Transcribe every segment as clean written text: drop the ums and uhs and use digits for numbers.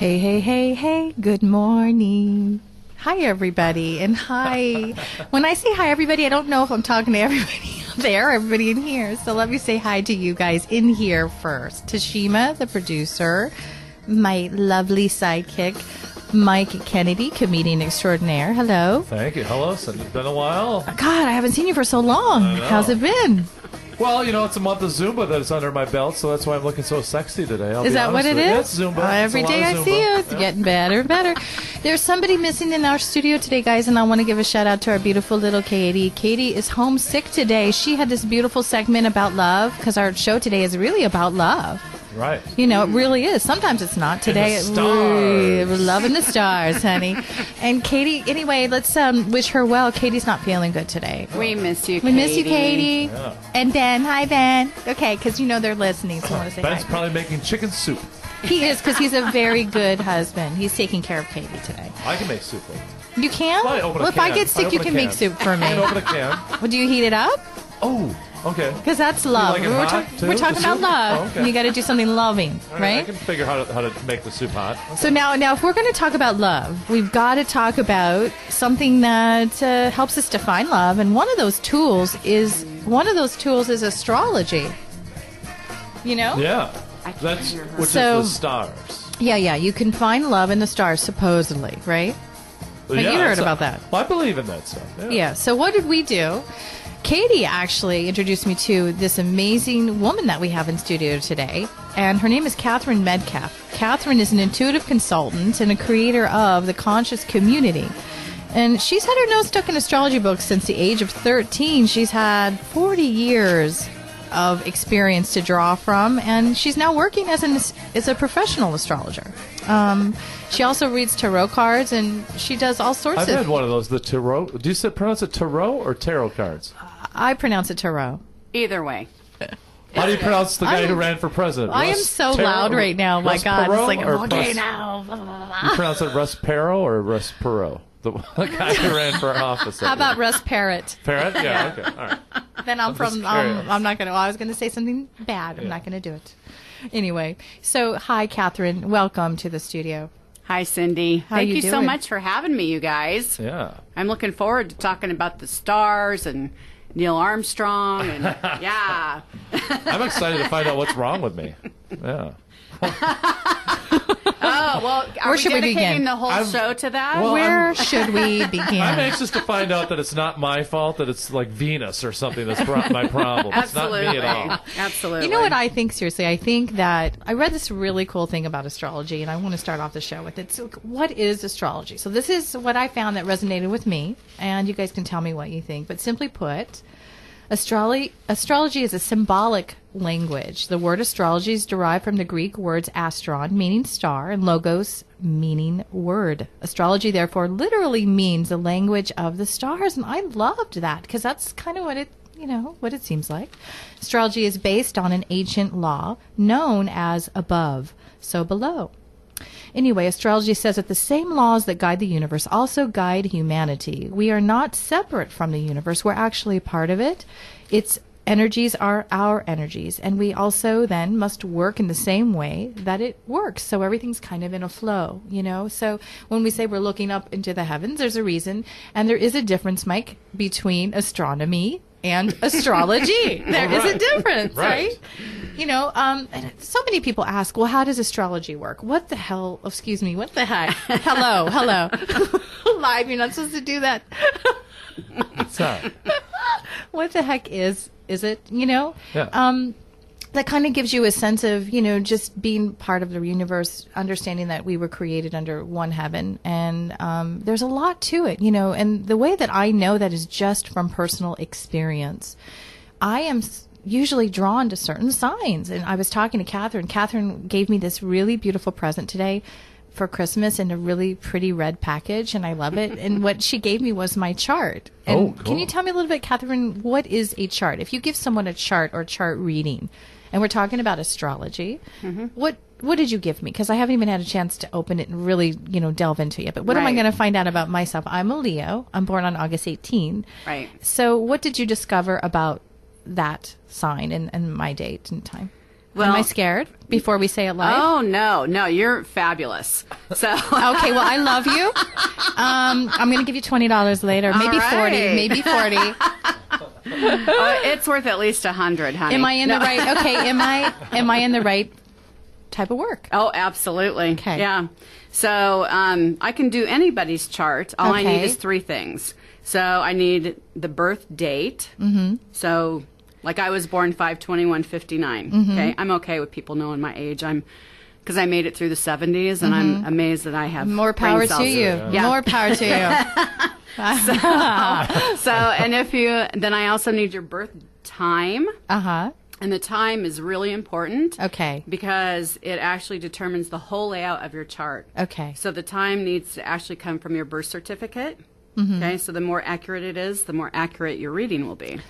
Hey, hey, hey, hey, good morning. Hi, everybody, and hi. When I say hi, everybody, I don't know if I'm talking to everybody out there, everybody in here, so let me say hi to you guys in here first. Tashima, the producer, my lovely sidekick, Mike Kennedy, comedian extraordinaire. Hello. Thank you. Hello. It's been a while. God, I haven't seen you for so long. How's it been? Well, you know, it's a month of Zumba that's under my belt, so that's why I'm looking so sexy today. Is that what it is? Yeah, it's Zumba. Every day I see you, it's getting better and better. There's somebody missing in our studio today, guys, and I want to give a shout out to our beautiful little Katie. Katie is homesick today. She had this beautiful segment about love, because our show today is really about love. Right. You know, it really is. Sometimes it's not. Today, we're loving the stars, honey. And Katie, anyway, let's wish her well. Katie's not feeling good today. We miss you, Katie. We miss you, Katie. Yeah. And Ben. Hi, Ben. Okay, because you know they're listening, so I want to say Ben's hi. probably making chicken soup. He is, because he's a very good husband. He's taking care of Katie today. I can make soup. You can? Well, I open a If I can. get sick, you can make soup for me. I can open a can. Well, do you heat it up? Oh, okay. Because that's love. like it We're, hot, too, we're talking the about soup? love. Oh, okay. You got to do something loving, All I right? can figure how to make the soup hot. Okay. So now, if we're going to talk about love, we've got to talk about something that helps us define love, and one of those tools is astrology. You know? Yeah. I can't That's hear her. which So- is the stars. Yeah. You can find love in the stars, supposedly, right? Like, you heard about that. Well, I believe in that stuff. Yeah. Yeah. So what did we do? Katie actually introduced me to this amazing woman that we have in studio today, and her name is Catherine Medcalf. Catherine is an intuitive consultant and a creator of the Conscious Community. And she's had her nose stuck in astrology books since the age of 13. She's had 40 years of experience to draw from, and she's now working as a professional astrologer. She also reads tarot cards, and she does all sorts I've of... read one of those, the tarot. Do you pronounce it tarot or tarot cards? I pronounce it tarot. Either way. How do you pronounce the guy who ran for president? I am Russ so Perot loud right now. My Russ God. Perot It's like, or okay, Russ- now. You pronounce it Russ Perot or Russ Perot? The guy who ran for office. How about Russ Parrott? Parrot? Yeah, okay. All right. Then I'm just from, curious. I'm not going to, I was going to say something bad. I'm not going to do it. Anyway, so hi, Catherine. Welcome to the studio. Hi, Cindy. How Thank you you so doing? much for having me, you guys. Yeah. I'm looking forward to talking about the stars and Neil Armstrong and yeah. I'm excited to find out what's wrong with me. Yeah. Oh, well, are Where we should we dedicating begin? the whole show to that? Well, Where should we I'm begin? anxious to find out that it's not my fault, that it's like Venus or something that's my problem. It's not Absolutely. me at all. Absolutely. You know what I think, seriously? I think that I read this really cool thing about astrology, and I want to start off the show with it. So what is astrology? So this is what I found that resonated with me, and you guys can tell me what you think. But simply put, astrology is a symbolic language. The word astrology is derived from the Greek words astron, meaning star, and logos, meaning word. Astrology, therefore, literally means the language of the stars, and I loved that because that's kind of what it seems like. Astrology is based on an ancient law known as above, so below. Anyway, astrology says that the same laws that guide the universe also guide humanity. We are not separate from the universe. We're actually a part of it. Its energies are our energies, and we also then must work in the same way that it works. So everything's kind of in a flow, you know? So when we say we're looking up into the heavens, there's a reason, and there is a difference, Mike, between astronomy and astrology. There is a difference, right? You know, and so many people ask, well, how does astrology work? What the hell? Excuse me, what the heck? Hello. Live, you're not supposed to do that. What's that? What the heck is it, you know? Yeah. That kind of gives you a sense of, you know, just being part of the universe, understanding that we were created under one heaven. And there's a lot to it, you know. And the way that I know that is just from personal experience. I am usually drawn to certain signs. And I was talking to Catherine. Catherine gave me this really beautiful present today for Christmas in a really pretty red package, and I love it. And what she gave me was my chart. And Oh, cool. Can you tell me a little bit, Catherine, what is a chart? If you give someone a chart or chart reading, and we're talking about astrology, what did you give me? Because I haven't even had a chance to open it and really, you know, delve into it. But what am I Right. going to find out about myself? I'm a Leo. I'm born on August 18. Right. So what did you discover about that sign and my date and time? Well, Am I scared before we say it live? Oh, no, you're fabulous. So Okay, well, I love you. I'm going to give you $20 later, maybe All 40, right. maybe 40. it's worth at least 100, honey. Am I in the right? Okay, am I in the right type of work? Oh, absolutely. Okay. Yeah. So I can do anybody's chart. All I need Okay. is 3 things. So I need the birth date. Mm-hmm. So, like I was born 5/21/59. Mm-hmm. Okay, I'm okay with people knowing my age. Because I made it through the 70s, and I'm amazed that I have More brain power cells. to you. Yeah. More power to you. So, and then I also need your birth time. Uh-huh. And the time is really important. Okay. Because it actually determines the whole layout of your chart. Okay. So the time needs to actually come from your birth certificate. Mm-hmm. Okay. So the more accurate it is, the more accurate your reading will be.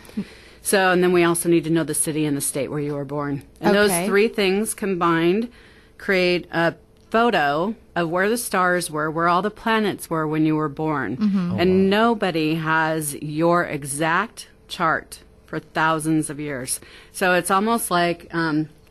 So, and then we also need to know the city and the state where you were born. And those Okay. 3 things combined create a photo of where the stars were, where all the planets were when you were born. Mm-hmm. And nobody has your exact chart for thousands of years. So it's almost like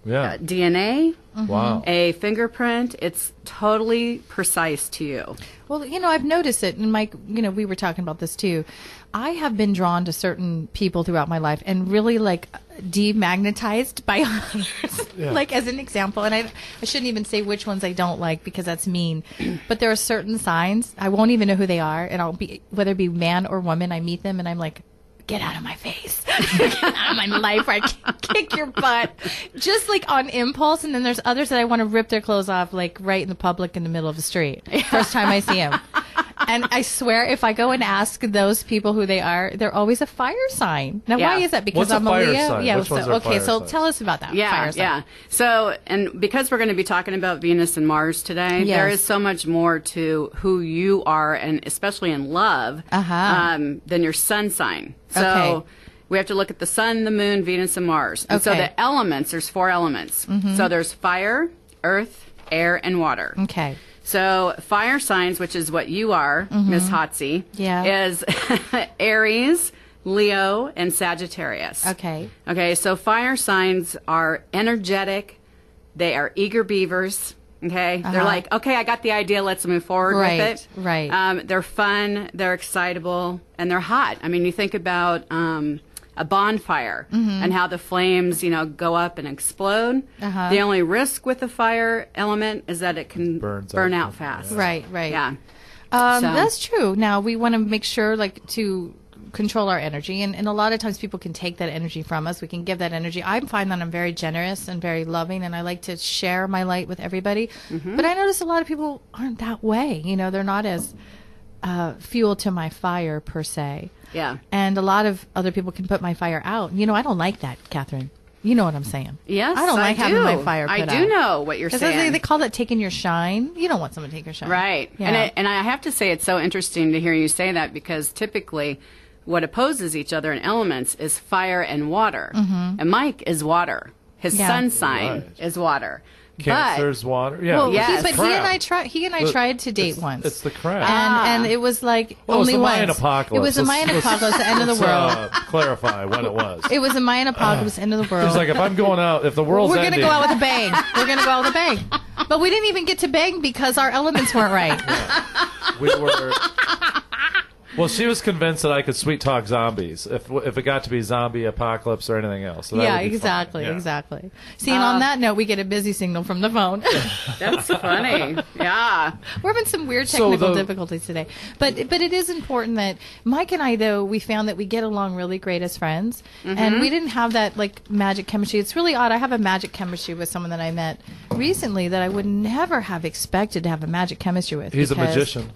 DNA, Wow. a fingerprint. It's totally precise to you. Well, I've noticed it, and Mike, we were talking about this too. I have been drawn to certain people throughout my life and really demagnetized by others. Yeah. Like as an example, and I shouldn't even say which ones I don't like because that's mean. But there are certain signs I won't even know who they are, and whether it be man or woman, I meet them and I'm like, get out of my face. Get out of my life or I can kick your butt. Just on impulse. And then there's others that I want to rip their clothes off right in the public in the middle of the street. First time I see them. And I swear if I go and ask those people who they are, they're always a fire sign. Now, Yeah. why is that? Because What's a I'm a fire Leo? sign? Yeah. Which ones are fire so signs? tell us about that. Yeah, Fire sign. yeah. So, and because we're going to be talking about Venus and Mars today, Yes. there is so much more to who you are, and especially in love, than your sun sign. So Okay. we have to look at the sun, the moon, Venus, and Mars. And so Okay. the elements, there's 4 elements. So there's fire, earth, air, and water. Okay. So fire signs, which is what you are, Miss Hotsy, Yeah. is Aries, Leo, and Sagittarius. Okay. Okay, so fire signs are energetic. They are eager beavers. Okay, they're like, okay, I got the idea. Let's move forward Right, with it. right. They're fun. They're excitable, and they're hot. I mean, you think about a bonfire and how the flames, go up and explode. The only risk with the fire element is that it can Burns burn out. out fast. Right. Yeah. So- That's true. Now we want to make sure to control our energy, and a lot of times people can take that energy from us. We can give that energy. I find that I'm very generous and very loving, and I like to share my light with everybody. But I notice a lot of people aren't that way. They're not as fuel to my fire per se. Yeah. And a lot of other people can put my fire out. I don't like that, Catherine. You know what I'm saying? Yes, I don't like do. having my fire put I out. do know what you're 'Cause saying. they call that taking your shine. You don't want someone to take your shine. Right. Yeah. And I have to say it's so interesting to hear you say that, because typically what opposes each other in elements is fire and water. And Mike is water. His Yeah. sun sign Right. is water. Cancer's water. Yeah. Well, Yes. he Crap. and I tried to date once. It's the crap. and it was like Well, it was only the once. Mayan apocalypse. It was the Mayan apocalypse, the end of the Let's, world. clarify when it was. It was the Mayan apocalypse, end of the world. It's like if I'm going out, if the world's We're going to ending, go out with a bang. We're going to go out with a bang. But we didn't even get to bang because our elements weren't right. we were. Well, she was convinced that I could sweet talk zombies if it got to be zombie apocalypse or anything else. So that Yeah, would be fun. exactly, Yeah. exactly. See, and on that note, we get a busy signal from the phone. That's funny. Yeah. We're having some weird So technical the- difficulties today. But it is important that Mike and I, though, we found that we get along really great as friends. And we didn't have that, magic chemistry. It's really odd. I have a magic chemistry with someone that I met recently that I would never have expected to have a magic chemistry with. He's a because- magician.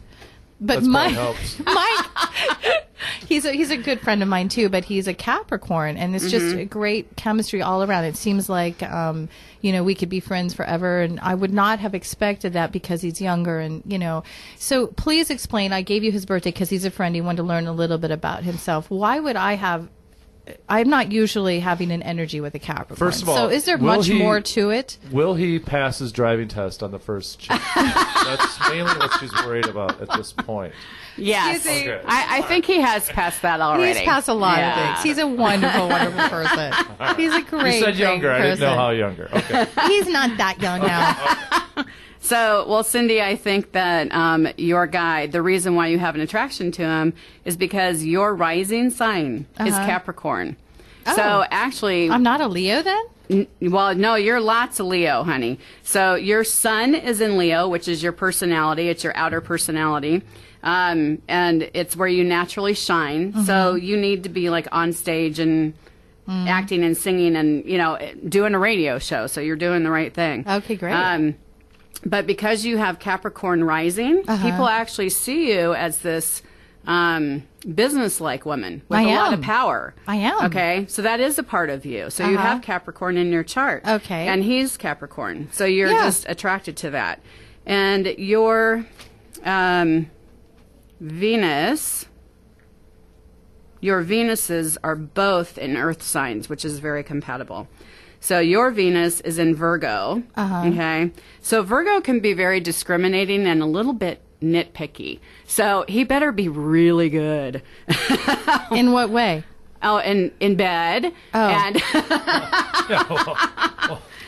But That's Mike, probably helps. Mike, he's a good friend of mine too. But he's a Capricorn, and it's just a great chemistry all around. It seems like we could be friends forever, and I would not have expected that because he's younger, and So please explain. I gave you his birthday because he's a friend. He wanted to learn a little bit about himself. Why would I have I'm not usually having an energy with a Capricorn. First of all, so is there much more to it? Will he pass his driving test on the first check? That's mainly what she's worried about at this point. Yes. Okay. I think he has passed that already. He's passed a lot of things. He's a wonderful, wonderful person. He's a great, You said younger. great I didn't know person. how younger. Okay. He's not that young now. So, well, Cindy, I think that your guy, the reason why you have an attraction to him is because your rising sign is Capricorn. Oh. So, actually, I'm not a Leo then? well, no, you're lots of Leo, honey. So, your sun is in Leo, which is your personality. It's your outer personality. And it's where you naturally shine. So, you need to be like on stage and acting and singing and, doing a radio show. So, you're doing the right thing. Okay, great. But because you have Capricorn rising, people actually see you as this business-like woman with a lot of power. I am. Okay, so that is a part of you. So you have Capricorn in your chart. Okay. And he's Capricorn. So you're just attracted to that. And your Venus... Your Venuses are both in Earth signs, which is very compatible. So your Venus is in Virgo, okay? So Virgo can be very discriminating and a little bit nitpicky. So he better be really good. In what way? Oh, in bed. Oh. And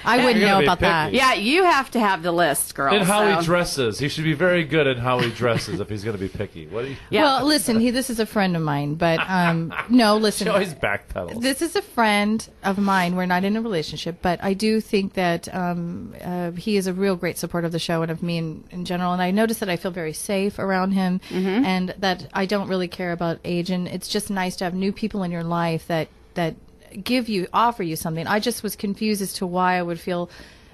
I wouldn't You're know gonna be about that. picky. yeah, you have to have the list, girl. And how so. he dresses. He should be very good at how he dresses if he's going to be picky. What do you... Yeah. Well, listen, this is a friend of mine, but no, listen. She always backpedals. This is a friend of mine. We're not in a relationship, but I do think that he is a real great support of the show and of me in general. And I notice that I feel very safe around him and that I don't really care about age. And it's just nice to have new people in your life that offer you something. I just was confused as to why I would feel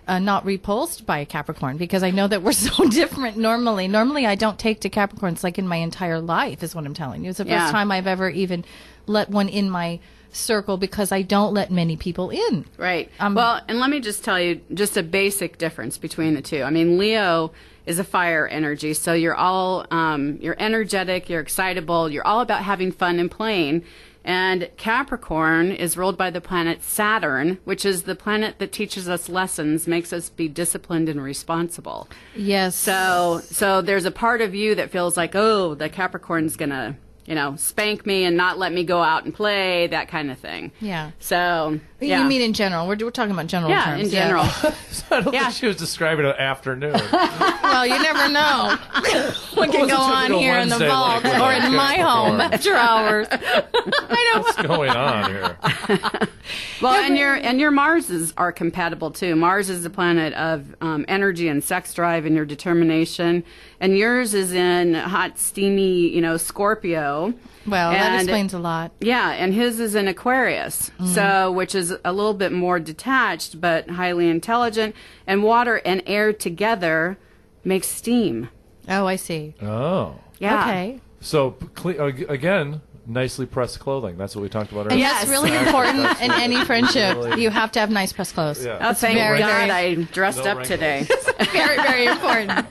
not repulsed by a Capricorn, because I know that we're so different normally. Normally, I don't take to Capricorns like in my entire life, is what I'm telling you. It's the first time I've ever even let one in my circle, because I don't let many people in. Right. Well, and let me just tell you just a basic difference between the two. I mean, Leo is a fire energy, so you're all you're energetic, you're excitable, you're all about having fun and playing. And Capricorn is ruled by the planet Saturn, which is the planet that teaches us lessons, makes us be disciplined and responsible. Yes. So there's a part of you that feels like, oh, the Capricorn's gonna, spank me and not let me go out and play, that kind of thing. Yeah. So, yeah. You mean in general? We're talking about general Yeah, terms. in general. I don't think she was describing an afternoon. Well, you never know what can was go a on typical here in the Wednesday vault like or in my Capricorn? home after hours. What's going on here? Well, and your Marses are compatible too. Mars is the planet of energy and sex drive and your determination, and yours is in hot, steamy, Scorpio. Well, that And- explains a lot. Yeah, and his is in Aquarius, so which is a little bit more detached but highly intelligent. And water and air together makes steam. Oh, I see. Oh. Yeah. Okay. So, again, nicely pressed clothing. That's what we talked about And earlier. that's really important in any friendship. really- You have to have nice pressed clothes. Yeah. Oh, thank very, God very- I dressed No up wrinkles. today. Very, very important.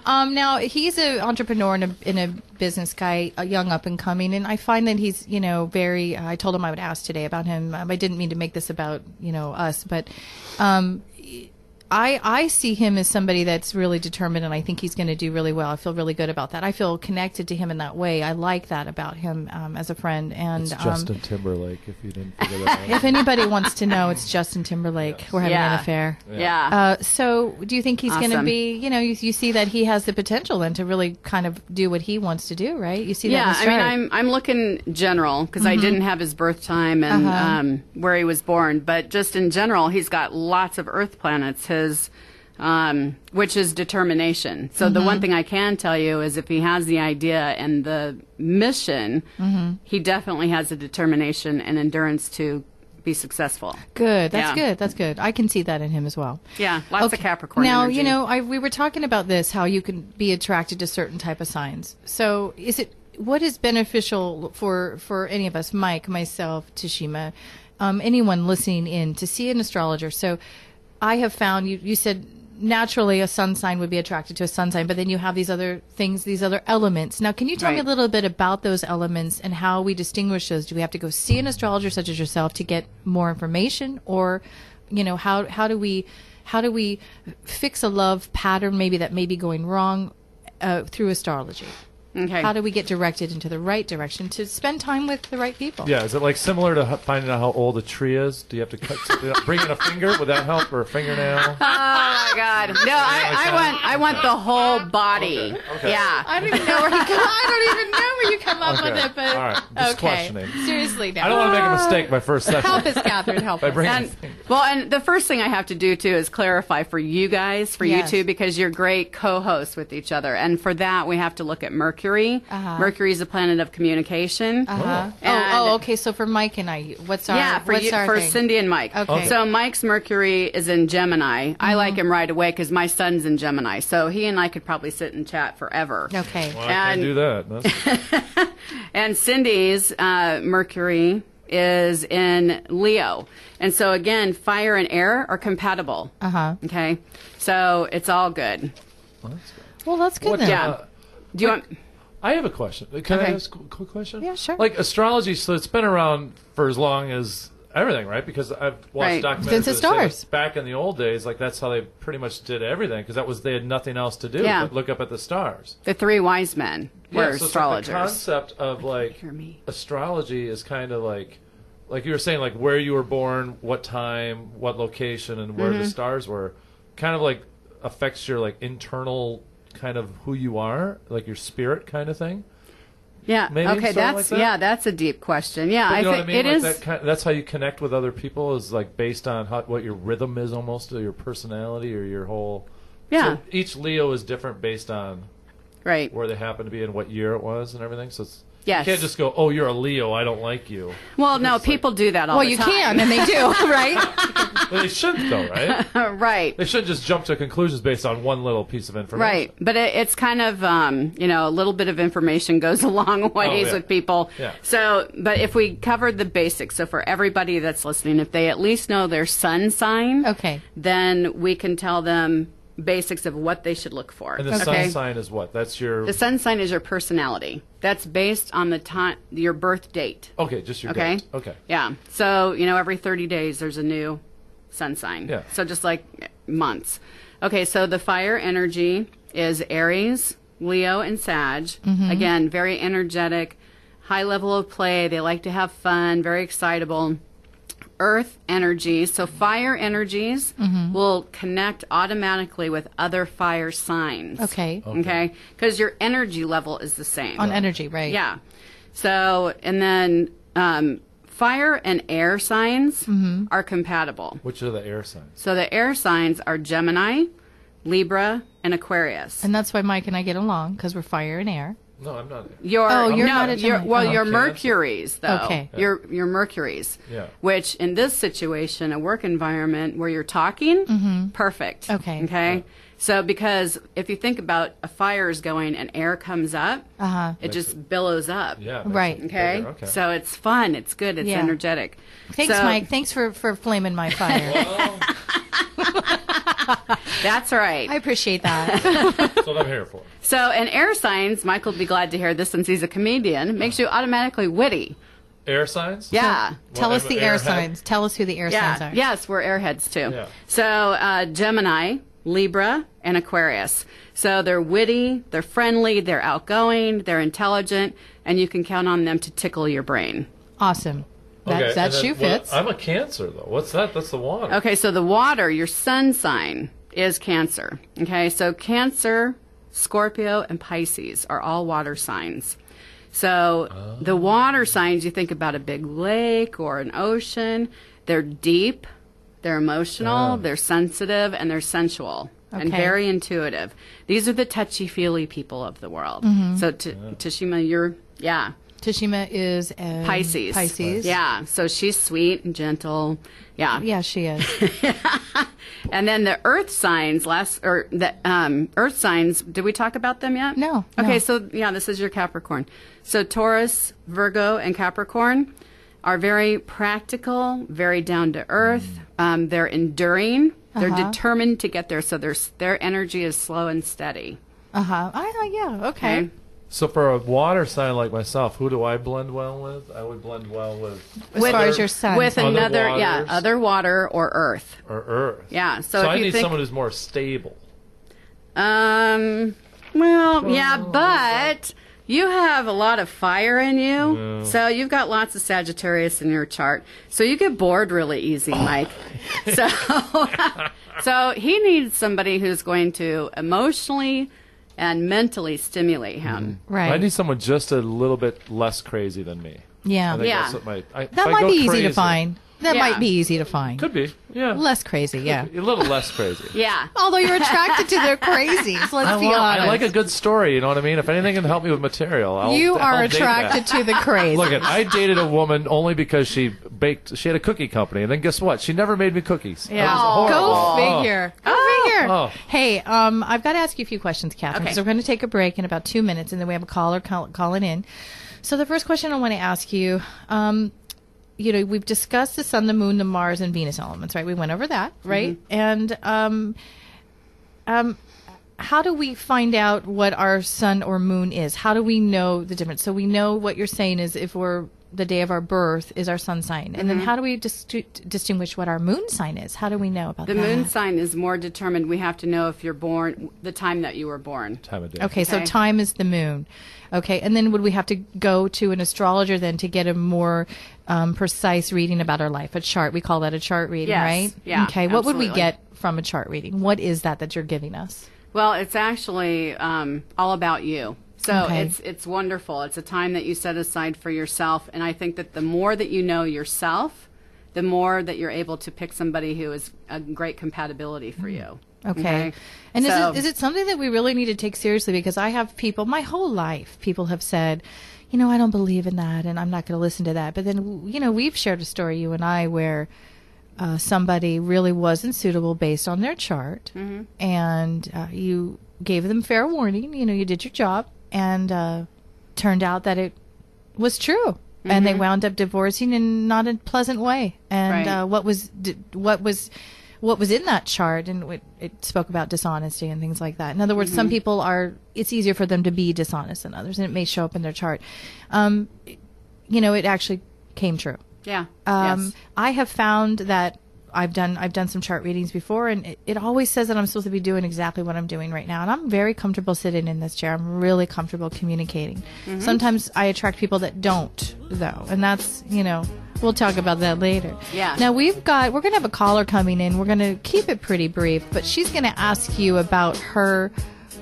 Now, he's an entrepreneur and a business guy, a young up and coming, and I find that he's, very. I told him I would ask today about him. I didn't mean to make this about, us, but I see him as somebody that's really determined, and I think he's going to do really well. I feel really good about that. I feel connected to him in that way. I like that about him as a friend. And It's Justin Timberlake, if you didn't figure that out. if anybody wants to know, it's Justin Timberlake. We're having an affair. Yeah. So do you think he's going to Awesome. be, you see that he has the potential then to really kind of do what he wants to do, right? You see that in Yeah, his I chart. mean, I'm looking general because I didn't have his birth time and where he was born, but just in general, he's got lots of Earth planets. His which is determination. So the one thing I can tell you is if he has the idea and the mission, he definitely has the determination and endurance to be successful. Good. That's Yeah. good. That's good. I can see that in him as well. Yeah, lots of Capricorn Now, energy. we were talking about this, how you can be attracted to certain type of signs. So what is beneficial for any of us, Mike, myself, Tashima, anyone listening in, to see an astrologer? So I have found, you said naturally a sun sign would be attracted to a sun sign, but then you have these other things, these other elements. Now, can you tell me a little bit about those elements and how we distinguish those? Do we have to go see an astrologer such as yourself to get more information, or, how do we fix a love pattern maybe that may be going wrong through astrology? Okay. How do we get directed into the right direction to spend time with the right people? Yeah, is it like similar to finding out how old a tree is? Do you have to bring in a finger? Would that help, or a fingernail? Oh my God! No, I want the whole body. Okay. Yeah. I don't even know where you come up with it, but all right, just questioning. Seriously, now. I don't want to make a mistake my first session. Help us, Catherine. Help by us. bringing a And, finger. and the first thing I have to do too is clarify for you guys, for Yes. you two, because you're great co-hosts with each other, and for that we have to look at Mercury. Mercury is a planet of communication. Uh-huh. And- Okay. So for Mike and I, what's our for thing? Cindy and Mike. Okay. So Mike's Mercury is in Gemini. I like him right away because my son's in Gemini. So he and I could probably sit and chat forever. Okay. Well, I can't do that. And Cindy's Mercury is in Leo. And so again, fire and air are compatible. Okay. So it's all good. Well, that's good What- then. Yeah. Do you want... I have a question. Can I Okay. ask a quick question? Yeah, sure. Like astrology, so it's been around for as long as everything, right? Because I've watched Right. documentaries Since the that say, stars. like, back in the old days, like that's how they pretty much did everything, because they had nothing else to do Yeah. but look up at the stars. The three wise men were So it's like astrologers. the concept of like Hear me. astrology is kind of like you were saying, like where you were born, what time, what location, and where Mm-hmm. the stars were, kind of like affects your like internal kind of who you are, like your spirit kind of thing. Yeah. Maybe Okay. something like that? That's a deep question. Yeah. But you know I what I think mean? it Like is. that's how you connect with other people, is like based on what your rhythm is, almost, or your personality, or your whole. Yeah. So each Leo is different based on Right. where they happen to be and what year it was and everything. So it's, Yes. you can't just go, "Oh, you're a Leo. I don't like you." Well, no, It's people do that all Well, the you time. can, and they do, right? Well, they shouldn't, though, right? Right. They shouldn't just jump to conclusions based on one little piece of information. Right, but it's kind of a little bit of information goes a long ways yeah. with people. Yeah. So, but if we covered the basics, so for everybody that's listening, if they at least know their sun sign, Okay. then we can tell them basics of what they should look for. And the sun sign is what? That's your. The sun sign is your personality. That's based on the time, your birth date. Okay, just your Okay. date. Okay. Yeah. So, every 30 days there's a new sun sign. Yeah. So just like months. Okay, so the fire energy is Aries, Leo, and Sag. Again, very energetic, high level of play. They like to have fun, very excitable. Earth energies, so fire energies will connect automatically with other fire signs. Okay. Okay? Because your energy level is the same. On energy, right? Yeah. So, and then fire and air signs are compatible. Which are the air signs? So the air signs are Gemini, Libra, and Aquarius. And that's why Mike and I get along, because we're fire and air. No, I'm not. Your, you're no, not a your, Gemini. well, Oh. your Okay, Mercuries, though. Okay. Your Mercuries. Yeah. Which, in this situation, a work environment where you're talking, perfect. Okay. Okay? So, because if you think about a fire is going and air comes up, it just billows up. Yeah. Right. Okay? Okay. So it's fun, it's good, it's Yeah. energetic. Thanks, So- Mike. Thanks for flaming my fire. Well, That's right. I appreciate that. that's what I'm here for. So, and air signs, Michael will be glad to hear this since he's a comedian, makes you automatically witty. Air signs? Yeah. Tell us the air airhead? signs. Tell us who the air signs Yeah. are. Yes, we're airheads too. Yeah. So, Gemini, Libra, and Aquarius. So they're witty, they're friendly, they're outgoing, they're intelligent, and you can count on them to tickle your brain. Awesome. That Okay, and then shoe fits. I'm a Cancer, though. What's that? That's the water. Okay, so the water, your sun sign, is Cancer. Okay, so Cancer, Scorpio, and Pisces are all water signs. So the water signs, you think about a big lake or an ocean, they're deep, they're emotional, they're sensitive, and they're sensual. And Okay. very intuitive. These are the touchy-feely people of the world. So, Tashima, you're, Tashima is Pisces. Pisces. Yeah, so she's sweet and gentle. Yeah. Yeah, she is. And then the earth signs, earth signs, did we talk about them yet? No, Okay, no. so this is your Capricorn. So Taurus, Virgo, and Capricorn are very practical, very down to earth. They're enduring. They're determined to get there, so their energy is slow and steady. Yeah, okay. So for a water sign like myself, who do I blend well with? I would blend well with... As far as your sun. With Other another, waters. other water or earth. Or earth. Yeah, so So if I you need think, someone who's more stable. Well, yeah, but you have a lot of fire in you, so you've got lots of Sagittarius in your chart. So you get bored really easy, Mike. So, so he needs somebody who's going to emotionally and mentally stimulate him. Right. I need someone just a little bit less crazy than me. Yeah. I think Yeah. that's what That might be easy to find. That Yeah. might be easy to find. Could be, yeah. Less crazy, yeah. A little less crazy. Yeah. Although you're attracted to their crazies, let's be honest. I like a good story, you know what I mean? If anything can help me with material, You are I'll date attracted that. to the crazy. Look, I dated a woman only because she had a cookie company, and then guess what? She never made me cookies. Yeah. That was Go horrible. figure. Go figure. Oh. Hey, I've got to ask you a few questions, Catherine, Okay. because we're going to take a break in about 2 minutes, and then we have a caller calling in. So the first question I want to ask you, we've discussed the sun, the moon, the Mars, and Venus elements, right? We went over that, right? And how do we find out what our sun or moon is? How do we know the difference? So we know what you're saying is if we're the day of our birth is our sun sign. And then how do we distinguish what our moon sign is? How do we know about The that? moon sign is more determined. We have to know if you're born, the time that you were born. Time of day. Okay, so Okay. time is the moon. Okay, and then would we have to go to an astrologer then to get a more precise reading about our life? A chart. We call that a chart reading, Yes, right? yeah, Okay, what would we absolutely. get from a chart reading? What is that you're giving us? Well, it's actually all about you. So Okay. it's wonderful. It's a time that you set aside for yourself, and I think that the more that you know yourself, the more that you're able to pick somebody who is a great compatibility for you. Okay. And So- is it something that we really need to take seriously? Because I have people, my whole life, people have said, I don't believe in that and I'm not going to listen to that. But then, we've shared a story, you and I, where somebody really wasn't suitable based on their chart. And you gave them fair warning. You did your job. And turned out that it was true. And they wound up divorcing in not a pleasant way. And Right. what was in that chart, and it spoke about dishonesty and things like that. In other words, some people it's easier for them to be dishonest than others, and it may show up in their chart. It actually came true. Yeah. Yes. I have found that I've done some chart readings before, and it always says that I'm supposed to be doing exactly what I'm doing right now. And I'm very comfortable sitting in this chair. I'm really comfortable communicating. Sometimes I attract people that don't, though. And that's, we'll talk about that later. Yeah. Now we're going to have a caller coming in. We're going to keep it pretty brief, but she's going to ask you about her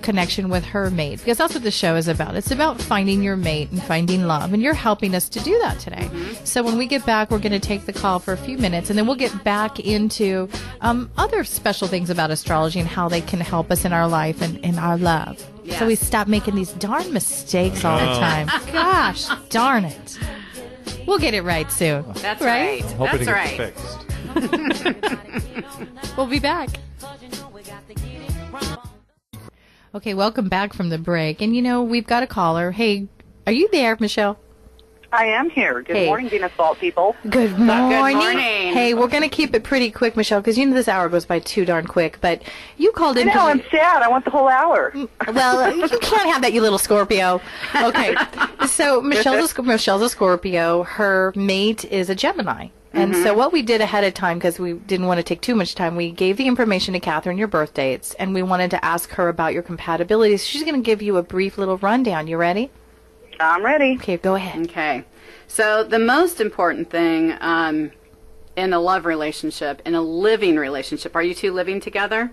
connection with her mate, because that's what the show is about. It's about finding your mate and finding love, and you're helping us to do that today. So when we get back, we're going to take the call for a few minutes, and then we'll get back into other special things about astrology and how they can help us in our life and in our love. Yes. So we stop making these darn mistakes all the time. Gosh darn it. We'll get it right soon. That's right. I'm hoping That's to right. get fixed. We'll be back. Okay, welcome back from the break. And, we've got a caller. Hey, are you there, Michelle? I am here. Good Hey. morning, Venus Salt people. Good morning. morning. Hey, we're going to keep it pretty quick, Michelle, because this hour goes by too darn quick. But you called in. I know, I'm sad. I want the whole hour. Well, you can't have that, you little Scorpio. Okay, so Michelle's a Scorpio. Her mate is a Gemini. And so what we did ahead of time, because we didn't want to take too much time, we gave the information to Catherine, your birth dates, and we wanted to ask her about your compatibility. So she's going to give you a brief little rundown. You ready? I'm ready. Okay, go ahead. Okay. So the most important thing in a love relationship, in a living relationship, are you two living together?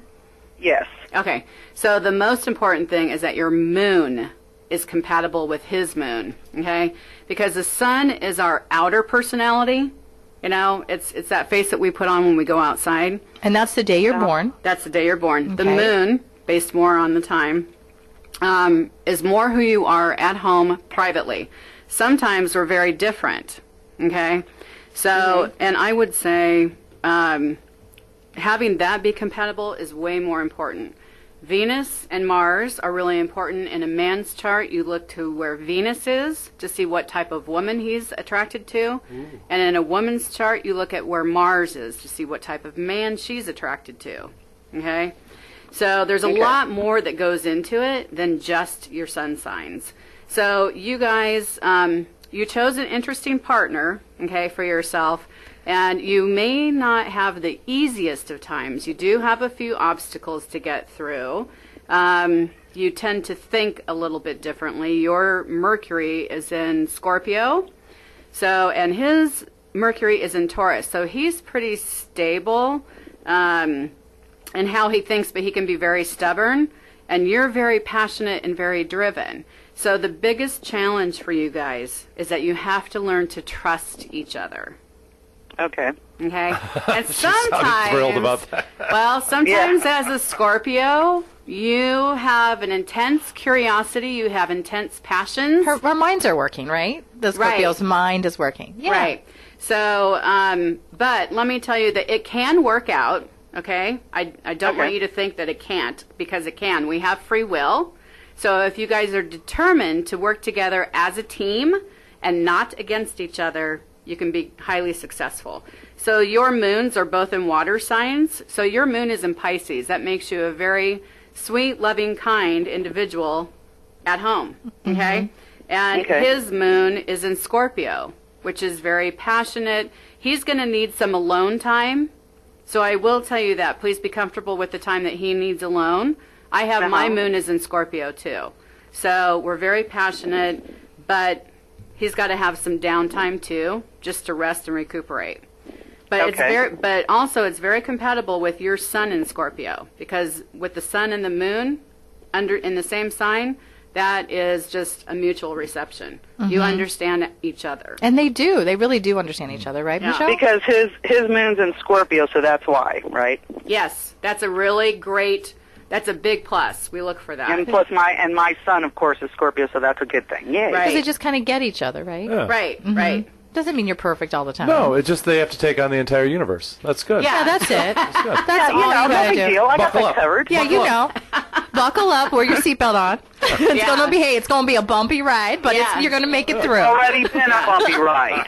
Yes. Okay. So the most important thing is that your moon is compatible with his moon, okay? Because the sun is our outer personality. It's that face that we put on when we go outside. And that's the day you're born. That's the day you're born. The Okay. moon, based more on the time, is more who you are at home privately. Sometimes we're very different, okay? So, and I would say having that be compatible is way more important. Venus and Mars are really important. In a man's chart, you look to where Venus is to see what type of woman he's attracted to. Ooh. And in a woman's chart, you look at where Mars is to see what type of man she's attracted to. Okay? So there's a lot more that goes into it than just your sun signs. So you guys, you chose an interesting partner, okay, for yourself. And you may not have the easiest of times. You do have a few obstacles to get through. You tend to think a little bit differently. Your Mercury is in Scorpio, and his Mercury is in Taurus. So he's pretty stable in how he thinks, but he can be very stubborn. And you're very passionate and very driven. So the biggest challenge for you guys is that you have to learn to trust each other. Okay. Okay. And She sometimes, sounded thrilled about that. well, sometimes as a Scorpio, you have an intense curiosity. You have intense passions. Her minds are working, right? The Scorpio's mind is working. Yeah. Right. So, but let me tell you that it can work out. Okay. I don't want you to think that it can't, because it can. We have free will. So if you guys are determined to work together as a team and not against each other, you can be highly successful. So your moons are both in water signs. So your moon is in Pisces. That makes you a very sweet, loving, kind individual at home. Okay? And his moon is in Scorpio, which is very passionate. He's going to need some alone time. So I will tell you that. Please be comfortable with the time that he needs alone. I have my moon is in Scorpio too. So we're very passionate, but he's got to have some downtime too, just to rest and recuperate. But but also it's very compatible with your sun in Scorpio, because with the sun and the moon in the same sign, that is just a mutual reception. You understand each other. And they do. They really do understand each other, right, Michelle? Because his moon's in Scorpio, so that's why, right? Yes, that's a really great. That's a big plus. We look for that. And plus my son, of course, is Scorpio, so that's a good thing. Yay. Because they just kind of get each other, right? Yeah. Right, right. Doesn't mean you're perfect all the time. No, it's just they have to take on the entire universe. That's good. Yeah, that's it. That's good. That's all you no gotta big do. deal. I got Buckle that up. covered. Yeah, you know. Buckle up, wear your seatbelt on. It's gonna be a bumpy ride, but you're gonna make it through. Already been a bumpy ride.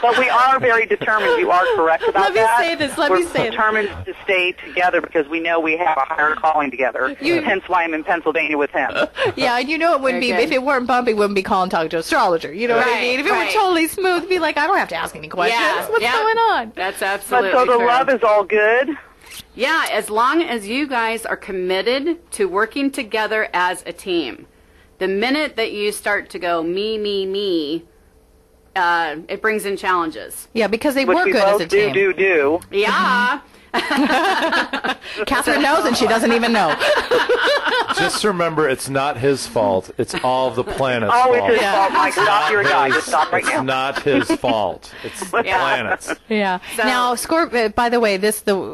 But we are very determined. You are correct about that. We're determined to stay together because we know we have a higher calling together. Hence why I'm in Pennsylvania with him. Yeah, and you know it wouldn't be, if it weren't bumpy, it wouldn't be calling talking to astrologer. You know what I mean? If it were totally smooth, it'd be like, I don't have to ask any questions. What's going on? That's absolutely But so the true. love is all good? Yeah, as long as you guys are committed to working together as a team. The minute that you start to go me, it brings in challenges. Yeah, because they work good as a team. do. Yeah. Catherine knows and she doesn't even know. Just remember, it's not his fault. It's all of the planet's fault. It's his fault. Mike, stop your guy. Just stop right now. It's not his fault. It's the planets. Yeah. So- now, by the way,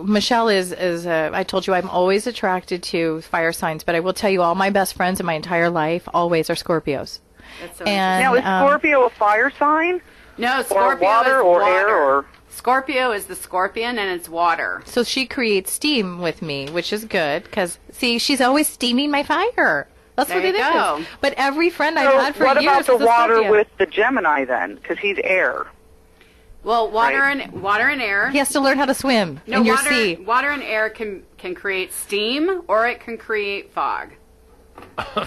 Michelle is I told you I'm always attracted to fire signs, but I will tell you all my best friends in my entire life always are Scorpios. That's so And Now, is Scorpio a fire sign? No, Scorpio or water is or water. air or... Scorpio is the scorpion, and it's water. So she creates steam with me, which is good because, see, she's always steaming my fire. That's There what it you go. is. But every friend I've had for what years about the is a water Scorpio. with the Gemini then? Because he's air. Well, water Right. and air. He has to learn how to swim in your sea. Water and air can create steam, or it can create fog.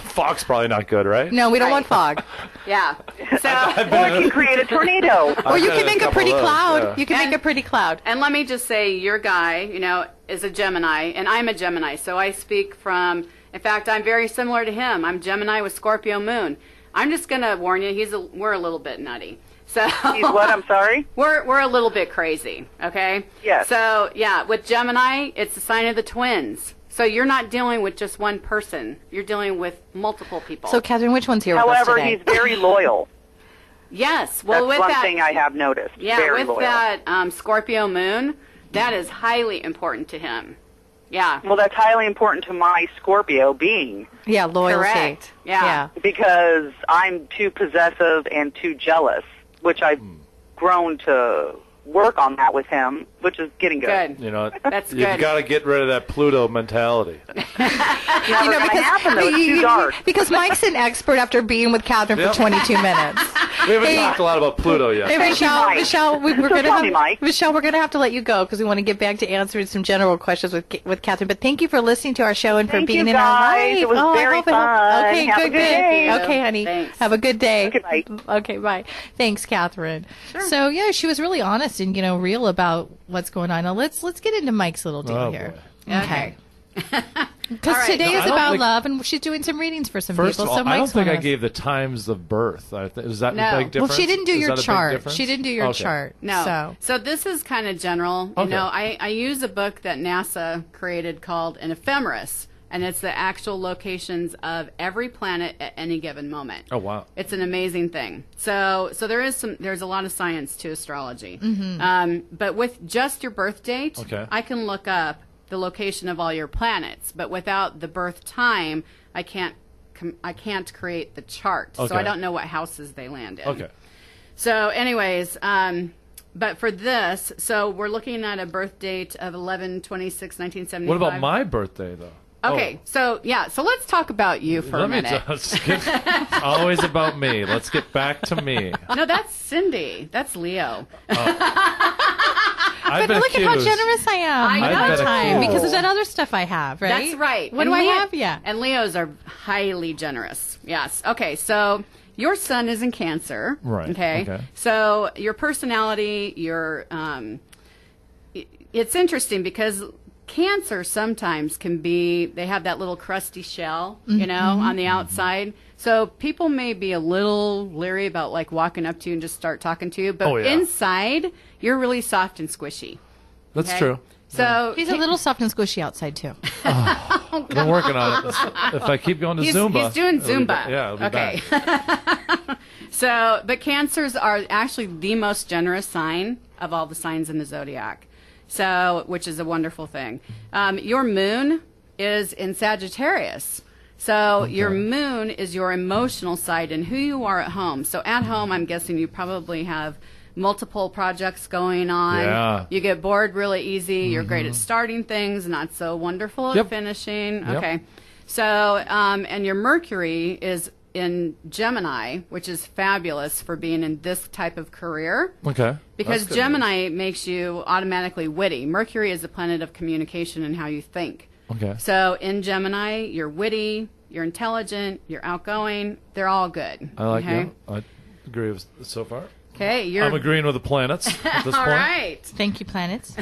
Fog's probably not good, right? No, we don't want fog. Yeah. So, Or it can create a tornado. Or you I've can had make a couple pretty of those, cloud. yeah. You can make a pretty cloud. and let me just say, your guy, is a Gemini, and I'm a Gemini, so I speak from. In fact, I'm very similar to him. I'm Gemini with Scorpio moon. I'm just gonna warn you, we're a little bit nutty. So He's what? I'm sorry? we're a little bit crazy, okay? Yes. So yeah, with Gemini, it's the sign of the twins. So you're not dealing with just one person. You're dealing with multiple people. So, Catherine, which one's here with us However, today? he's very loyal. yes. Well, That's with one thing I have noticed. yeah, very with loyal. that Scorpio moon, that is highly important to him. Yeah. Well, that's highly important to my Scorpio being Yeah, loyalty. Correct. Yeah. because I'm too possessive and too jealous, which I've grown to work on that with him, which is getting good. Good. You know, That's you've good. got to get rid of that Pluto mentality. It's never going to happen, though. It's too dark. Because Mike's an expert after being with Catherine for 22 minutes. We haven't talked a lot about Pluto yet. Hey, Michelle, we're going to have to let you go because we want to get back to answering some general questions with Catherine. But thank you for listening to our show and for being in our life. It was very fun. Okay, have good. A good day. Okay, honey. Thanks. Have a good day. Okay, bye. Okay, bye. Thanks, Catherine. Sure. So yeah, she was really honest and real about what's going on. Now let's get into Mike's little deal here. Boy. Okay. Because right. today No, is I don't about think- love, and she's doing some readings for some First people. of all, So I don't Mike's think I honest. gave the times of birth. Is that No. a big difference? Well, she didn't do Is your that a big chart. difference? She didn't do your Okay. chart. No. So this is kind of general. You Okay. know, I use a book that NASA created called an ephemeris, and it's the actual locations of every planet at any given moment. Oh, wow. It's an amazing thing. So there's a lot of science to astrology. But with just your birth date, Okay. I can look up the location of all your planets. But without the birth time, I can't create the chart. So Okay. I don't know what houses they land in. Okay. So anyways, but for this, so we're looking at a birth date of 11/26/1975. What about my birthday, though? Okay, so let's talk about you for a Let me minute. it's always about me. Let's get back to me. No, that's Cindy. That's Leo. I've been Look at how accused. generous I am I all know. the time Cool. because of that other stuff I have, right? That's right. What And do I Leo- have? Yeah. And Leos are highly generous. Yes. Okay, so your sun is in Cancer. Right, Okay. okay. So your personality, it's interesting because Cancer sometimes can be, they have that little crusty shell, on the outside. So people may be a little leery about like walking up to you and just start talking to you, but Oh, yeah. inside you're really soft and squishy. That's Okay? true. So He's a little soft and squishy outside too. Been working on it. If I keep going to Zumba. He's doing it'll be Zumba. it'll be Okay. back. So, but Cancers are actually the most generous sign of all the signs in the zodiac. So, which is a wonderful thing. Your moon is in Sagittarius. So your moon is your emotional side and who you are at home. So at home, I'm guessing you probably have multiple projects going on. Yeah. You get bored really easy. You're great at starting things, not so wonderful at Yep. finishing. Yep. Okay. So, and your Mercury is in Gemini, which is fabulous for being in this type of career. Okay. Because That's good Gemini makes you automatically witty. Mercury is the planet of communication and how you think. news. Okay. So in Gemini, you're witty, you're intelligent, you're outgoing. They're all good. I like okay? you. I agree with so far. Okay, you're I'm agreeing with the planets at this all point. right. Thank you, planets.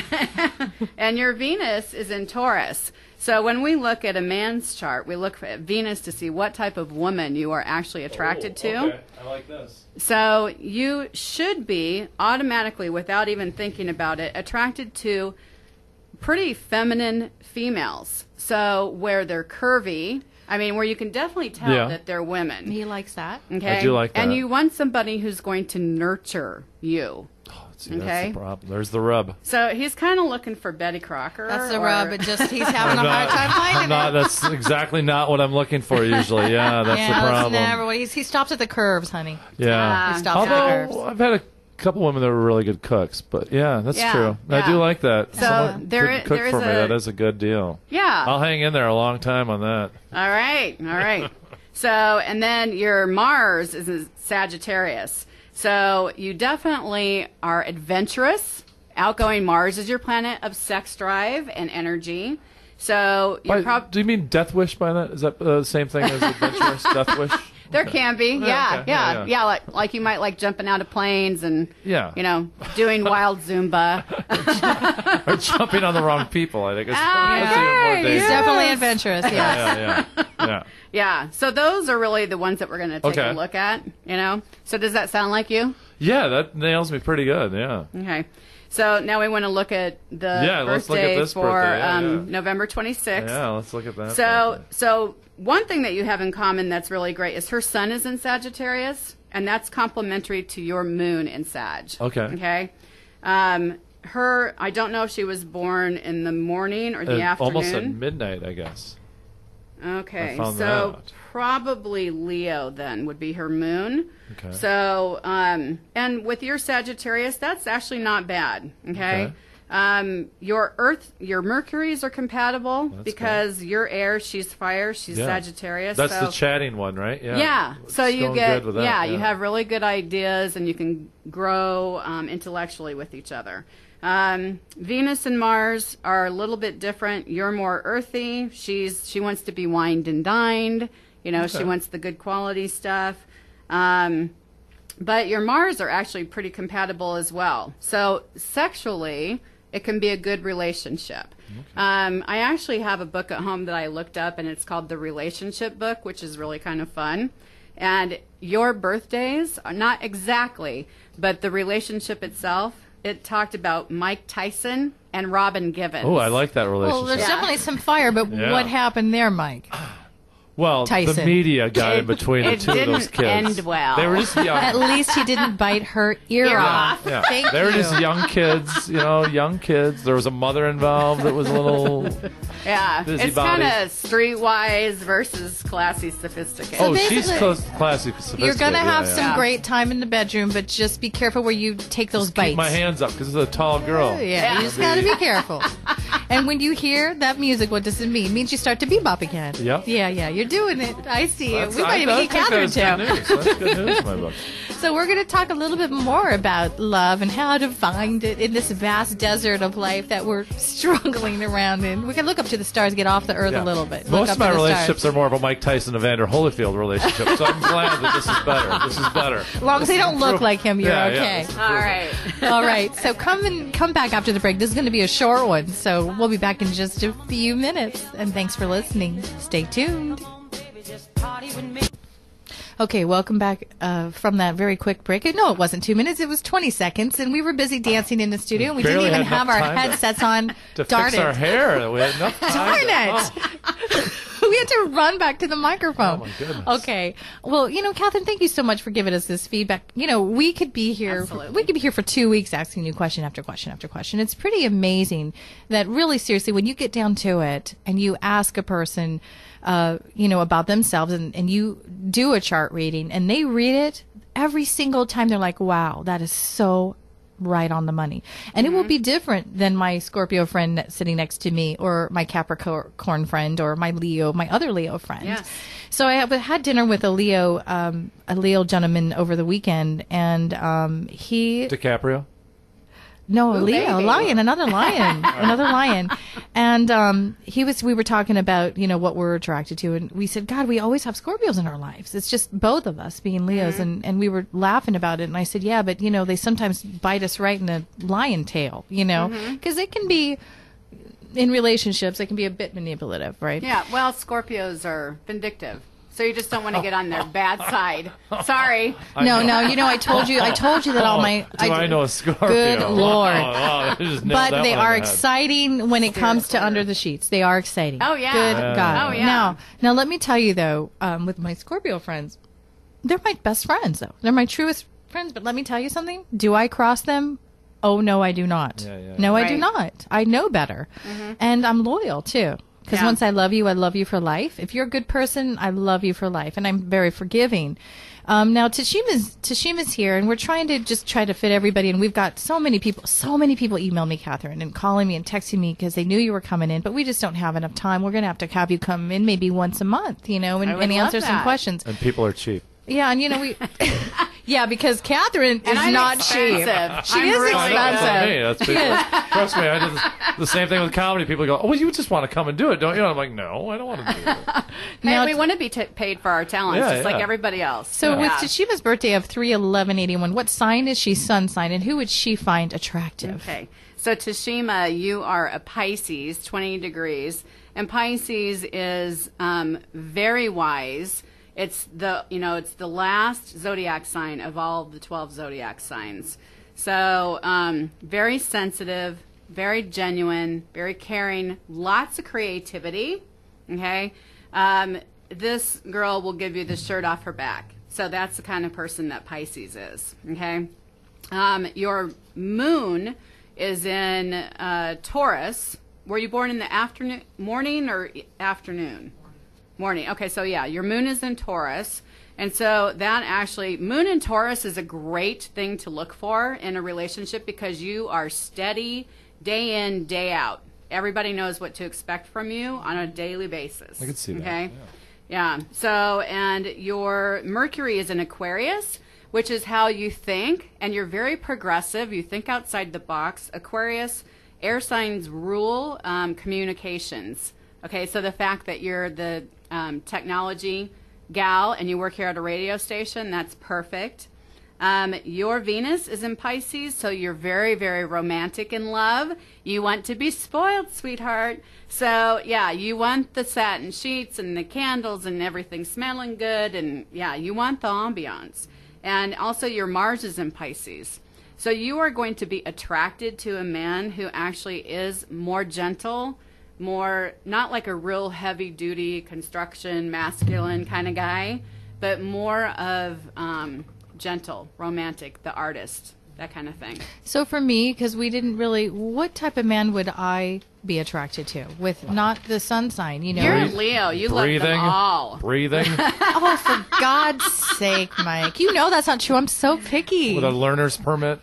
And your Venus is in Taurus. So when we look at a man's chart, we look at Venus to see what type of woman you are actually attracted to. Okay. I like this. So you should be automatically, without even thinking about it, attracted to pretty feminine females. So where they're curvy, I mean, where you can definitely tell Yeah. that they're women. He likes that. Okay? I do like And that. you want somebody who's going to nurture you. See, Okay. that's the problem. There's the rub. So he's kind of looking for Betty Crocker. That's the or- rub. It just he's having a hard time I'm finding not. it. That's exactly not what I'm looking for usually. Yeah, that's Yeah, the that's problem. never what he stops at the curves, honey. Yeah. He stops at the curves. Although I've had a couple women that were really good cooks, but yeah, that's Yeah, true. I yeah. do like that. So Someone there could cook is for me. a- That is a good deal. Yeah. I'll hang in there a long time on that. All right. All right. So, and then your Mars is in Sagittarius. So you definitely are adventurous. Outgoing Mars is your planet of sex drive and energy. So you Do you mean Death Wish by that? Is that the same thing as Adventurous? Death Wish? there can be, yeah, okay. yeah, Yeah. like you might like jumping out of planes and Yeah. doing wild Zumba. Or jumping on the wrong people, I think. That's even more okay. He's dangerous. definitely adventurous. Yes. Yeah. Yeah. So those are really the ones that we're going to take Okay. a look at. So does that sound like you? Yeah, that nails me pretty good. Yeah. Okay. So now we want to look at the Yeah, let's look at birthday this for birthday. Yeah, yeah. November 26th. Yeah, let's look at that. So one thing that you have in common that's really great is her sun is in Sagittarius, and that's complementary to your moon in Sag. Okay. Okay. I don't know if she was born in the morning or the afternoon. Almost at midnight, I guess. Okay, I found so that. probably Leo then would be her moon. Okay. So, and with your Sagittarius, that's actually not bad. Okay. Your Mercuries are compatible because you're air, she's fire, she's Sagittarius. That's the chatting one, right? Yeah. Yeah. So It's you going get, good with that, you have really good ideas, and you can grow intellectually with each other. Venus and Mars are a little bit different. You're more earthy. She wants to be wined and dined. She wants the good quality stuff. But your Mars are actually pretty compatible as well. So sexually, it can be a good relationship. Okay. I actually have a book at home that I looked up, and it's called The Relationship Book, which is really kind of fun. And your birthdays are not exactly, but the relationship itself, it talked about Mike Tyson and Robin Givens. Oh, I like that relationship. Well, there's definitely some fire, but what happened there, Mike? Well, Tyson. The media got in between the two of those kids. It didn't end well. They were just young. At least he didn't bite her ear off. Yeah. Thank they were you. just young kids, young kids. There was a mother involved that was a little it's kind of streetwise versus classy, sophisticated. So she's classy, sophisticated. You're going to have some great time in the bedroom, but just be careful where you take those bites. Keep my hands up because it's a tall girl. You just got to be careful. And when you hear that music, what does it mean? It means you start to bebop again. Yep. Yeah, you're doing it. I see it. We might I even get Catherine too. That's good news in my book. So we're going to talk a little bit more about love and how to find it in this vast desert of life that we're struggling around in. We can look up to the stars, get off the earth a little bit. Most of my relationships are more of a Mike Tyson, Evander Holyfield relationship, so I'm glad that this is better. This is better. As long as they don't look like him, you're okay. All right. All right. So come back after the break. This is going to be a short one, so we'll be back in just a few minutes. And thanks for listening. Stay tuned. Okay, welcome back from that very quick break. No, it wasn't 2 minutes. It was 20 seconds, and we were busy dancing in the studio, and we didn't even have our headsets on. To fix our hair. We had enough time. Darn it! We had to run back to the microphone. Oh, my goodness. Okay. Well, Catherine, thank you so much for giving us this feedback. We could be here. Absolutely. We could be here for 2 weeks asking you question after question after question. It's pretty amazing that really seriously, when you get down to it and you ask a person, about themselves and you do a chart reading and they read it, every single time they're like, wow, that is so right on the money. And it will be different than my Scorpio friend sitting next to me, or my Capricorn friend, or my other Leo friend. Yes. So I had dinner with a Leo gentleman over the weekend, and he DiCaprio? No, Ooh, Leo, baby. lion, another lion, another lion. And we were talking about, what we're attracted to. And we said, God, we always have Scorpios in our lives. It's just both of us being Leos. And we were laughing about it. And I said, yeah, but, they sometimes bite us right in the lion tail, because it can be, in relationships, it can be a bit manipulative, right? Yeah, well, Scorpios are vindictive. So you just don't want to get on their bad side. Sorry. No, I told you that all my... I know a Scorpio? Good Lord. But they are exciting when it comes to Under the Sheets. They are exciting. Oh, yeah. Good God. Oh, yeah. Now let me tell you, though, with my Scorpio friends, they're my best friends, though. They're my truest friends. But let me tell you something. Do I cross them? Oh, no, I do not. No, I do not. I know better. And I'm loyal, too. Because once I love you for life. If you're a good person, I love you for life. And I'm very forgiving. Now, Tashima's here, and we're trying to fit everybody. And we've got so many people email me, Catherine, and calling me and texting me because they knew you were coming in. But we just don't have enough time. We're going to have you come in maybe once a month, and answer some questions. And people are cheap. Yeah, and we... Yeah, because Catherine is not cheap. She is expensive. Trust me, I did the same thing with comedy. People go, "Oh, you just want to come and do it, don't you?" And I'm like, "No, I don't want to do it." Hey, we want to be paid for our talents, just like everybody else. So with Tashima's birthday of 3/11/81, what sign is she? Sun sign, and who would she find attractive? Okay, so Tashima, you are a Pisces, 20 degrees, and Pisces is very wise. It's the last zodiac sign of all the 12 zodiac signs. So very sensitive, very genuine, very caring, lots of creativity. Okay, this girl will give you the shirt off her back. So that's the kind of person that Pisces is. Okay, your moon is in Taurus. Were you born in the morning or afternoon? Morning. Okay, so yeah, your moon is in Taurus. And so that actually, moon in Taurus is a great thing to look for in a relationship because you are steady day in, day out. Everybody knows what to expect from you on a daily basis. I can see that. Okay? Yeah. So, and your Mercury is in Aquarius, which is how you think, and you're very progressive. You think outside the box. Aquarius, air signs rule communications. Okay, so the fact that you're the technology gal and you work here at a radio station, that's perfect. Your Venus is in Pisces, so you're very, very romantic in love. You want to be spoiled, sweetheart. So, yeah, you want the satin sheets and the candles and everything smelling good, and, yeah, you want the ambiance. And also your Mars is in Pisces. So you are going to be attracted to a man who actually is more gentle, more, not like a real heavy-duty construction, masculine kind of guy, but more of gentle, romantic, the artist, that kind of thing. So for me, because we didn't really, what type of man would I be attracted to with not the sun sign? You know, you're Leo. You love them all. Breathing. Oh, for God's sake, Mike! You know that's not true. I'm so picky. With a learner's permit.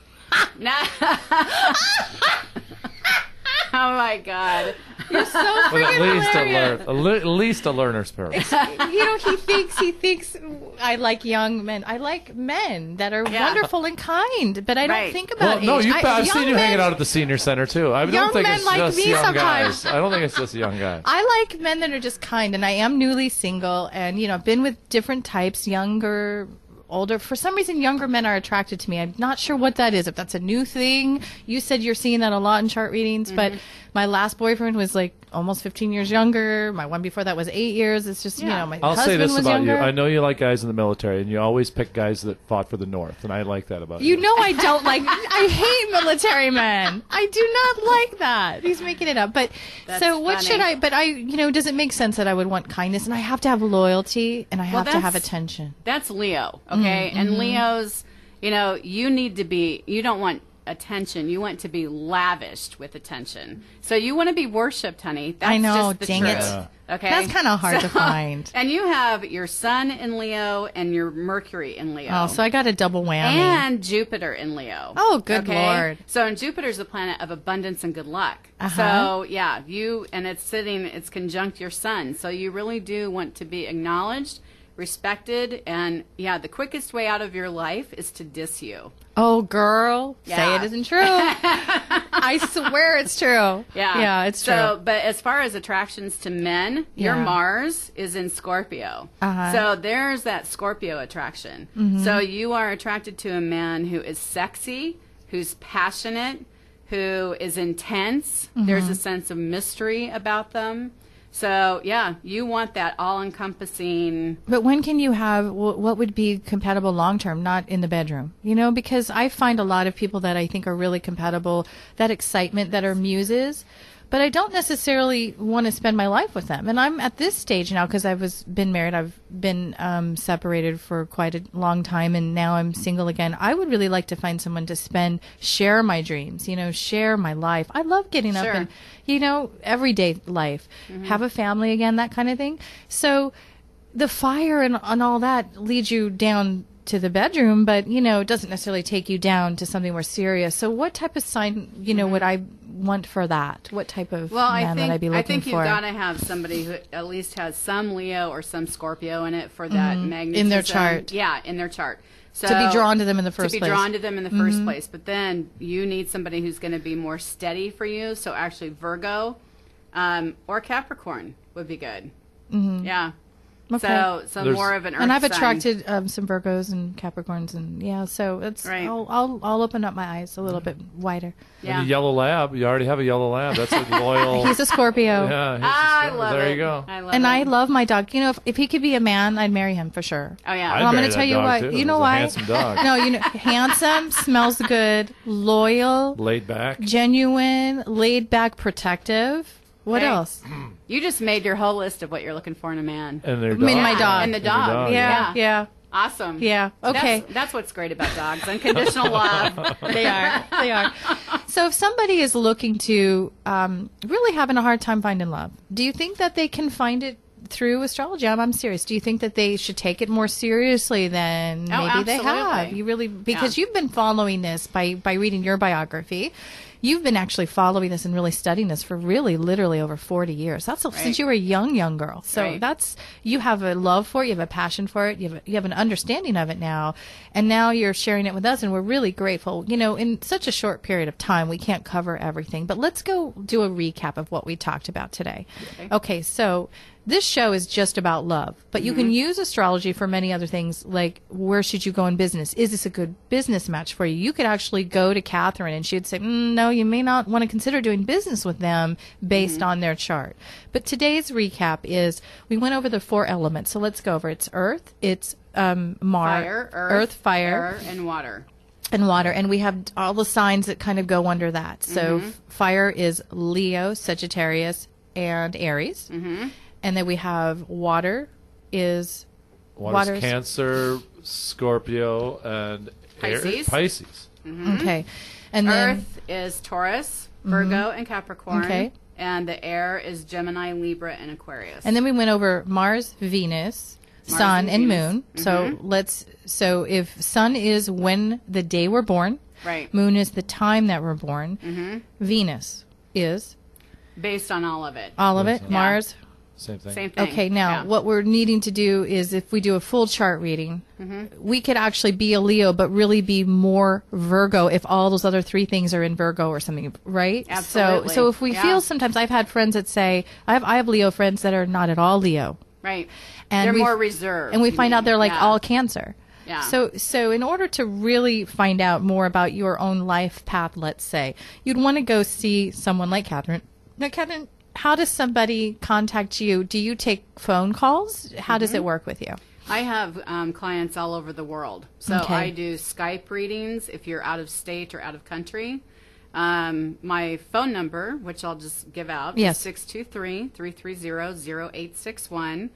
Oh my God. You're so freaking With at least a learner's permit. You know, he thinks I like young men. I like men that are wonderful and kind, but I don't think about age. I've seen you hanging out at the senior center too. I don't think it's just young guys. I don't think it's just young guys. I like men that are just kind, and I am newly single, and you know, I've been with different types, younger, older. For some reason, younger men are attracted to me. I'm not sure what that is. If that's a new thing. You said you're seeing that a lot in chart readings, but my last boyfriend was like almost 15 years younger. My one before that was 8 years. It's just, you know, my I'll husband say this was about younger. you. I know you like guys in the military, and you always pick guys that fought for the North, and I like that about you. You know I don't like, I hate military men. I do not like that. He's making it up. But That's so what funny. should I, but I, you know, does it make sense that I would want kindness and I have to have loyalty and I have to have attention? That's Leo, okay? And Leos, you know, you need to be, you don't want attention. You want to be lavished with attention. So you want to be worshipped, honey. That's I know, just the dang truth. it. Yeah. Okay? That's kind of hard to find. And you have your sun in Leo and your Mercury in Leo. Oh, so I got a double whammy. And Jupiter in Leo. Oh, good Lord. So, and Jupiter's the planet of abundance and good luck. Uh-huh. So, yeah, it's conjunct your sun. So you really do want to be acknowledged, respected, and, yeah, the quickest way out of your life is to diss you. Oh, girl, say Yeah. it isn't true. I swear it's true. Yeah, it's true. So, but as far as attractions to men, your Yeah. Mars is in Scorpio. Uh-huh. So there's that Scorpio attraction. So you are attracted to a man who is sexy, who's passionate, who is intense. There's a sense of mystery about them. So, yeah, you want that all-encompassing... But when can you have, what would be compatible long-term, not in the bedroom? You know, because I find a lot of people that I think are really compatible, that excitement, that are muses, but I don't necessarily want to spend my life with them. And I'm at this stage now because been married. I've been separated for quite a long time, and now I'm single again. I would really like to find someone to share my dreams, you know, share my life. I love getting up and, you know, everyday life, have a family again, that kind of thing. So the fire and all that leads you down to the bedroom, but, you know, it doesn't necessarily take you down to something more serious. So what type of sign, you know, would I want for that? What type of man would I be looking for? I think you've got to have somebody who at least has some Leo or some Scorpio in it for that magnetism. In their chart. Yeah, in their chart. So, to be drawn to them in the first place. To be drawn to them in the first place. But then you need somebody who's going to be more steady for you. So actually Virgo or Capricorn would be good. Yeah. Okay. So more of an earth and I've sign. attracted some Virgos and Capricorns, and so it's Right. I'll open up my eyes a little bit wider. Yeah. And a yellow lab. You already have a yellow lab. That's a loyal. He's a Scorpio. Yeah, I love there it. you go. I love And it. I love my dog. You know, if he could be a man, I'd marry him for sure. Oh yeah. I'd Well, I'm marry going to tell that you dog, why. too. You know He's a why? handsome dog. No, you know, handsome, smells good, loyal, Laid back. genuine, laid back, protective. What Okay. else? You just made your whole list of what you're looking for in a man. And their I mean, dog. my dog. And the And the dog. dog, Yeah. Awesome. Yeah. Okay. That's what's great about dogs. Unconditional love. They are. They are. So if somebody is looking to really having a hard time finding love, do you think that they can find it through astrology. I'm serious. Do you think that they should take it more seriously than maybe they have? You really, because you've been following this by reading your biography. You've been actually following this and really studying this for really literally over 40 years. That's since you were a young girl. So you have a love for it, you have a passion for it, you have an understanding of it now, and now you're sharing it with us, and we're really grateful. You know, in such a short period of time, we can't cover everything, but let's go do a recap of what we talked about today. Okay, so this show is just about love, but you can use astrology for many other things, like where should you go in business? Is this a good business match for you? You could actually go to Catherine and she would say, no, you may not want to consider doing business with them based on their chart. But today's recap is we went over the 4 elements. So let's go over. It's earth, it's fire, fire, and water. And we have all the signs that kind of go under that. So fire is Leo, Sagittarius, and Aries. And then we have water is Cancer, Scorpio, and Pisces. Okay. And then earth is Taurus, Virgo, and Capricorn. Okay. And the air is Gemini, Libra, and Aquarius. And then we went over Mars, Venus, Sun, and Moon. So if Sun is when the day we're born, Moon is the time that we're born, Venus is based on all of it. Mars. Same thing. Okay, now what we're needing to do is if we do a full chart reading, we could actually be a Leo, but really be more Virgo if all those other 3 things are in Virgo or something, right? Absolutely. So if we feel sometimes, I've had friends that say, I have Leo friends that are not at all Leo. Right. And they're more reserved. And we find out they're like all Cancer. Yeah. So in order to really find out more about your own life path, let's say, you'd want to go see someone like Catherine. Now, Catherine, how does somebody contact you? Do you take phone calls? How does it work with you? I have clients all over the world. So I do Skype readings if you're out of state or out of country. My phone number, which I'll just give out, is 623-330-0861.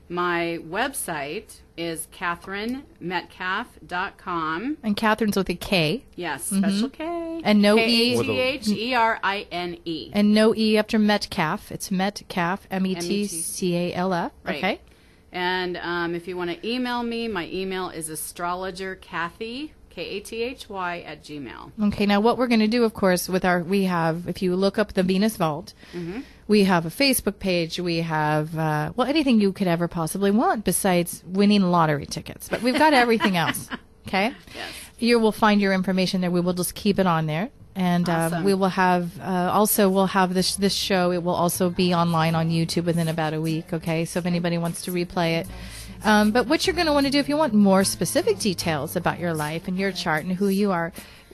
My website is CatherineMetcalf.com. And Catherine's with a K. Yes, special K. And no E. Katherine. And no E after Metcalf. It's Metcalf, Metcalf. Right. Okay. And if you want to email me, my email is astrologerkathy, KATHY@gmail. Okay, now what we're going to do, of course, if you look up the Venus Vault, we have a Facebook page, we have, anything you could ever possibly want besides winning lottery tickets. But we've got everything else, okay? Yes. You will find your information there. We will just keep it on there. And we will have, we'll have this show. It will also be online on YouTube within about a week, okay? So if anybody wants to replay it. But what you're going to want to do, if you want more specific details about your life and your chart and who you are,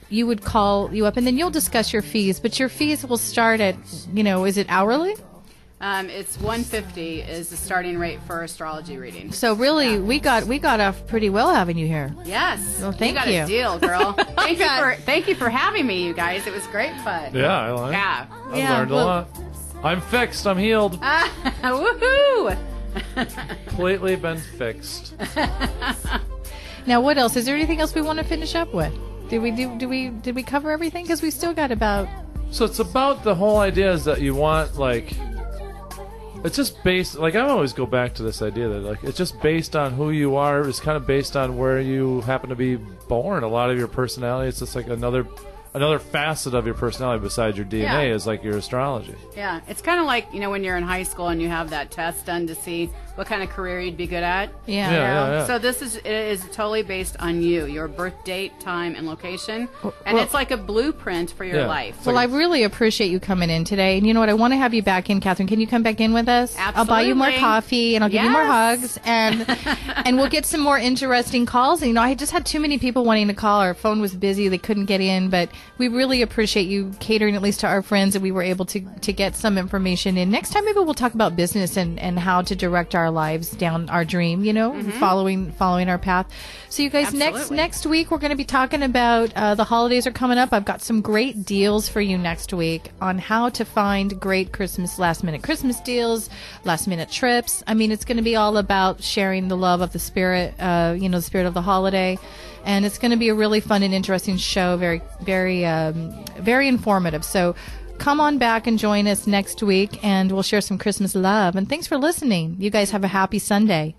you would call you up, and then you'll discuss your fees. But your fees will start at, is it hourly? It's $150 is the starting rate for astrology reading. So really, we got off pretty well having you here. Yes. Well, thank you. You got a deal, girl. Thank you for having me, you guys. It was great fun. Yeah, I learned. Yeah. I learned a lot. I'm fixed. I'm healed. Woohoo! Completely been fixed. Now, what else? Is there anything else we want to finish up with? Did we cover everything? Because we still got about. So it's about the whole idea is that you want it's just based. I always go back to this idea that it's just based on who you are. It's kind of based on where you happen to be born. A lot of your personality. It's just like another facet of your personality besides your DNA is like your astrology. Yeah, it's kind of like when you're in high school and you have that test done to see what kind of career you'd be good at. Yeah. So it is totally based on you, your birth date, time, and location, and it's like a blueprint for your life. Well, I really appreciate you coming in today, and you know what? I want to have you back in, Catherine. Can you come back in with us? Absolutely. I'll buy you more coffee, and I'll give you more hugs, and and we'll get some more interesting calls. And, I just had too many people wanting to call. Our phone was busy; they couldn't get in, but we really appreciate you catering at least to our friends, and we were able to get some information in. Next time, maybe we'll talk about business and how to direct our lives down our dream, following our path. So you guys, next week we're going to be talking about the holidays are coming up. I've got some great deals for you next week on how to find great last minute Christmas deals, last minute trips. I mean, it's going to be all about sharing the love of the spirit, the spirit of the holiday. And it's going to be a really fun and interesting show, very, very, very informative. So come on back and join us next week, and we'll share some Christmas love. And thanks for listening. You guys have a happy Sunday.